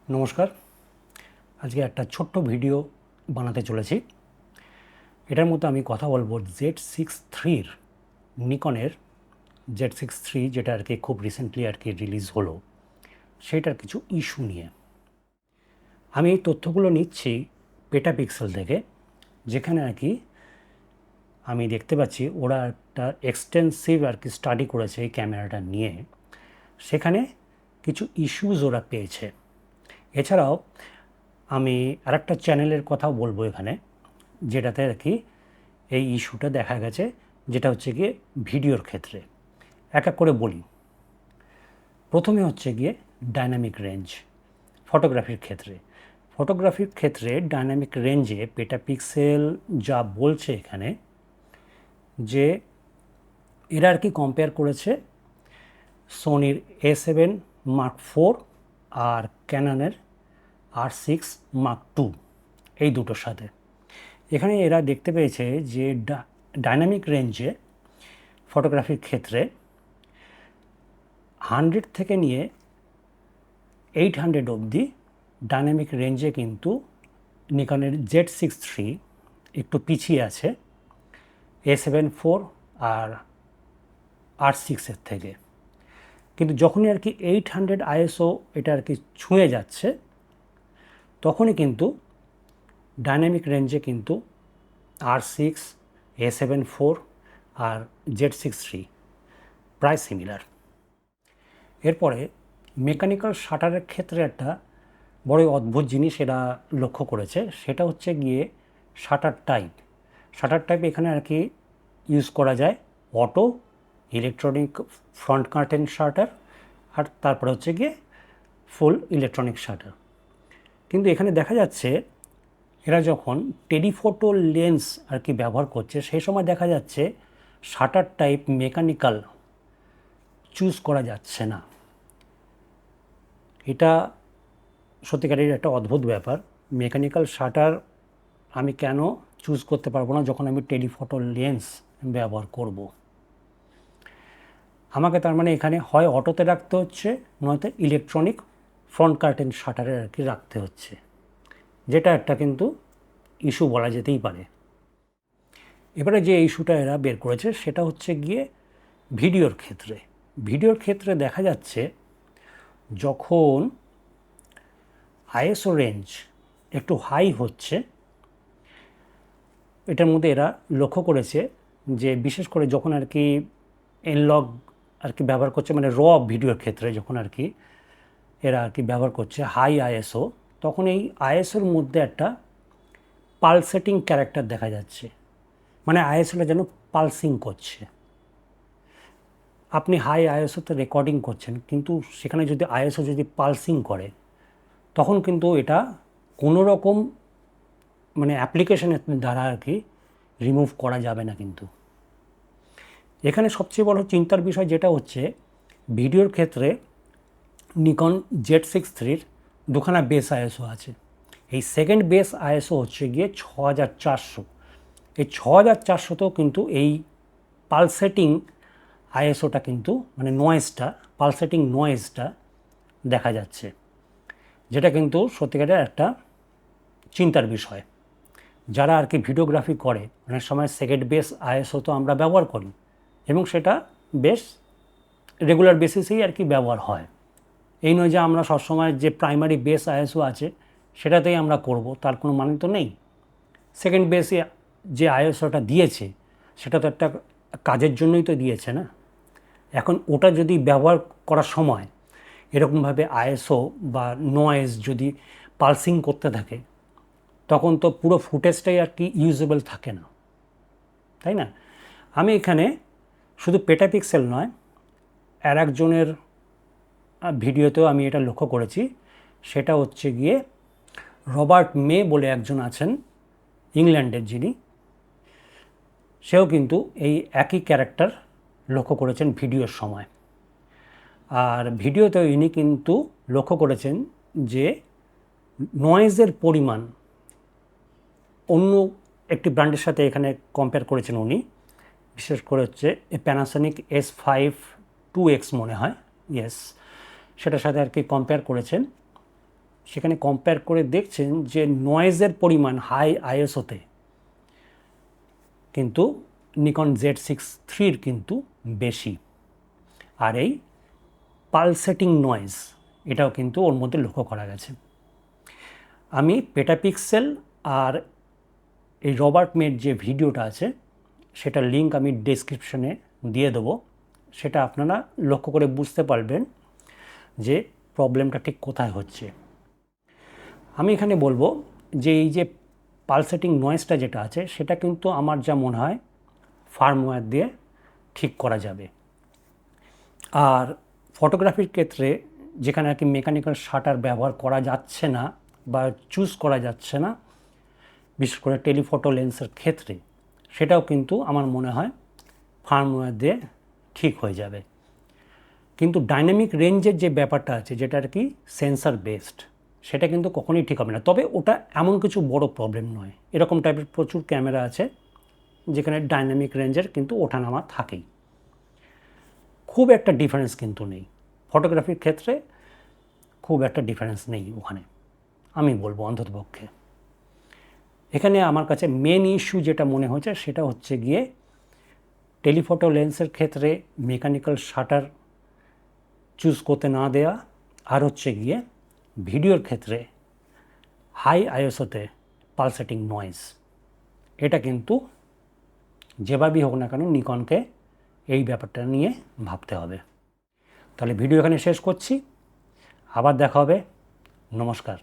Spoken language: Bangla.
নমস্কার। আজকে একটা ছোট্ট ভিডিও বানাতে চলেছি। এটার মধ্যে আমি কথা বলবো Z6-3 নিকনের Z6-3 যেটা আর কি খুব রিসেন্টলি আর কি রিলিজ হলো সেটার কিছু ইস্যু নিয়ে। আমি এই তথ্যগুলো নিচ্ছি পেটাপিক্সেল থেকে, যেখানে আর কি আমি দেখতে পাচ্ছি ওরা একটা এক্সটেন্সিভ আর কি স্টাডি করেছে এই ক্যামেরাটা নিয়ে। সেখানে কিছু ইস্যুজ ওরা পেয়েছে। এছাড়াও আমি আরেকটা চ্যানেলের কথাও বলবো এখানে, যেটাতে আর কি এই ইস্যুটা দেখা গেছে, যেটা হচ্ছে গিয়ে ভিডিওর ক্ষেত্রে। এক এক করে বলি। প্রথমে হচ্ছে গিয়ে ডাইনামিক রেঞ্জ। ফটোগ্রাফির ক্ষেত্রে ডাইনামিক রেঞ্জে পেটাপিক্সেল যা বলছে এখানে, যে এরা আর কি কম্পেয়ার করেছে সোনির A7 Mark IV আর ক্যাননের R6 Mark II এই দুটোর সাথে। এখানে এরা দেখতে পেয়েছে যে ডাইনামিক রেঞ্জে ফটোগ্রাফির ক্ষেত্রে 100 থেকে নিয়ে 800 অবধি ডাইনামিক রেঞ্জে কিন্তু নিকনের Z6-3 একটু পিছিয়ে আছে A7 IV আর R6 এর থেকে। কিন্তু যখনই আর কি 800 ISO এটা আর কি ছুঁয়ে যাচ্ছে, তখনই কিন্তু ডাইনামিক রেঞ্জে কিন্তু R6, A7 IV আর Z6-3 প্রায় সিমিলার। এরপরে মেকানিক্যাল শাটারের ক্ষেত্রে একটা বড় অদ্ভুত জিনিস এরা লক্ষ্য করেছে, সেটা হচ্ছে গিয়ে শাটার টাইপ এখানে আর কি ইউজ করা যায় auto, electronic front curtain shutter, আর তারপরে হচ্ছে গিয়ে ফুল ইলেকট্রনিক শাটার। কিন্তু এখানে দেখা যাচ্ছে এরা যখন টেলিফোটো লেন্স আর কি ব্যবহার করছে, সেই সময় দেখা যাচ্ছে শাটার টাইপ মেকানিক্যাল চুজ করা যাচ্ছে না। এটা সত্যিকারের একটা অদ্ভুত ব্যাপার। মেকানিক্যাল শাটার আমি কেন চুজ করতে পারবো না যখন আমি টেলিফোটো লেন্স ব্যবহার করব? আমাকে তার মানে এখানে হয় অটোতে রাখতে হচ্ছে, নয়তো ইলেকট্রনিক ফ্রন্ট কার্টেন শাটারে আর কি রাখতে হচ্ছে, যেটা একটা কিন্তু ইস্যু বলা যেতেই পারে। এবারে যে ইস্যুটা এরা বের করেছে সেটা হচ্ছে গিয়ে ভিডিওর ক্ষেত্রে দেখা যাচ্ছে যখন আইএসও রেঞ্জ একটু হাই হচ্ছে, এটার মধ্যে এরা লক্ষ্য করেছে যে বিশেষ করে যখন আর কি এনলগ আর কি ব্যবহার করছে, মানে র ভিডিওর ক্ষেত্রে যখন আর কি এরা আর কি ব্যবহার করছে হাই আইএসও, তখন এই আইএসওর মধ্যে একটা পালসেটিং ক্যারেক্টার দেখা যাচ্ছে, মানে আইএসওটা যেন পালসিং করছে। আপনি হাই আইএসওতে রেকর্ডিং করছেন, কিন্তু সেখানে যদি আইএসও যদি পালসিং করে, তখন কিন্তু এটা কোনো রকম মানে অ্যাপ্লিকেশনের দ্বারা আর কি রিমুভ করা যাবে না। কিন্তু এখানে সবচেয়ে বড় চিন্তার বিষয় যেটা হচ্ছে, ভিডিওর ক্ষেত্রে নিকন Z6-3 দুখানা বেস আইএসও আছে। এই সেকেন্ড বেস আইএসও হচ্ছে গিয়ে 6400। এই 6400তেও কিন্তু এই পালসেটিং আইএসওটা কিন্তু মানে পালসেটিং নয়েজটা দেখা যাচ্ছে, যেটা কিন্তু সত্যিকারের একটা চিন্তার বিষয়। যারা আর কি ভিডিওগ্রাফি করে অনেক সময় সেকেন্ড বেস আইএসও তো আমরা ব্যবহার করি, এবং সেটা বেশ রেগুলার বেসিসেই আর কি ব্যবহার হয়। এই নয় যে আমরা সবসময় যে প্রাইমারি বেস আইএসও আছে সেটাতেই আমরা করব, তার কোনো মানে তো নেই। সেকেন্ড বেসে যে আইএসওটা দিয়েছে সেটা তো একটা কাজের জন্যই তো দিয়েছে না। এখন ওটা যদি ব্যবহার করার সময় এরকমভাবে আইএসও বা নয়েজ যদি পালসিং করতে থাকে, তখন তো পুরো ফুটেজটাই আর কি ইউজেবল থাকে না, তাই না? আমি এখানে শুধু পেটাপিক্সেল নয়, আর একজনের ভিডিওতেও আমি এটা লক্ষ্য করেছি। সেটা হচ্ছে গিয়ে রবার্ট মে বলে একজন আছেন ইংল্যান্ডের, যিনি সেও কিন্তু এই একই ক্যারেক্টার লক্ষ্য করেছেন ভিডিওর সময়। আর ভিডিওতেও ইনি কিন্তু লক্ষ্য করেছেন যে নয়েজের পরিমাণ অন্য একটি ব্র্যান্ডের সাথে এখানে কম্পেয়ার করেছেন উনি। বিশেষ করে হচ্ছে প্যানাসোনিক S5 2X মনে হয়, ইয়েস, সেটার সাথে আর কি কম্পেয়ার করেছেন। সেখানে কম্পেয়ার করে দেখছেন যে নয়েজের পরিমাণ হাই আইএসওতে কিন্তু নিকন Z6-3 কিন্তু বেশি। আর এই পালসেটিং নয়েজ এটাও কিন্তু ওর মধ্যে লক্ষ্য করা গেছে। আমি পেটাপিক্সেল আর এই রবার্ট মের যে ভিডিওটা আছে সেটার লিঙ্ক আমি ডেসক্রিপশনে দিয়ে দেবো, সেটা আপনারা লক্ষ্য করে বুঝতে পারবেন যে প্রবলেমটা ঠিক কোথায় হচ্ছে। আমি এখানে বলবো যে এই যে পালসেটিং নয়েজটা যেটা আছে সেটা কিন্তু আমার যা মনে হয় ফার্মওয়্যার দিয়ে ঠিক করা যাবে। আর ফটোগ্রাফির ক্ষেত্রে যেখানে আর কি মেকানিক্যাল শাটার ব্যবহার করা যাচ্ছে না বা চুজ করা যাচ্ছে না, বিশেষ করে টেলিফটো লেন্সের ক্ষেত্রে, সেটাও কিন্তু আমার মনে হয় ফার্মওয়্যার দিয়ে ঠিক হয়ে যাবে। কিন্তু ডাইনামিক রেঞ্জের যে ব্যাপারটা আছে যেটা আর কি সেন্সার বেসড, সেটা কিন্তু কখনোই ঠিক হবে না। তবে ওটা এমন কিছু বড় প্রবলেম নয়, এরকম টাইপের প্রচুর ক্যামেরা আছে যেখানে ডাইনামিক রেঞ্জের কিন্তু ওঠানামা থাকেই, খুব একটা ডিফারেন্স কিন্তু নেই। ফটোগ্রাফির ক্ষেত্রে খুব একটা ডিফারেন্স নেই ওখানে, আমি বলবো অন্ততপক্ষে। এখানে আমার কাছে মেন ইস্যু যেটা মনে হচ্ছে সেটা হচ্ছে গিয়ে টেলিফটো লেন্সের ক্ষেত্রে মেকানিক্যাল শাটার চুজ করতে না দেওয়া, আর হচ্ছে গিয়ে ভিডিওর ক্ষেত্রে হাই আইএসওতে পালসেটিং নয়েজ। এটা কিন্তু যেভাবেই হোক না কেন নিকনকে এই ব্যাপারটা নিয়ে ভাবতে হবে। তাহলে ভিডিও এখানে শেষ করছি, আবার দেখা হবে, নমস্কার।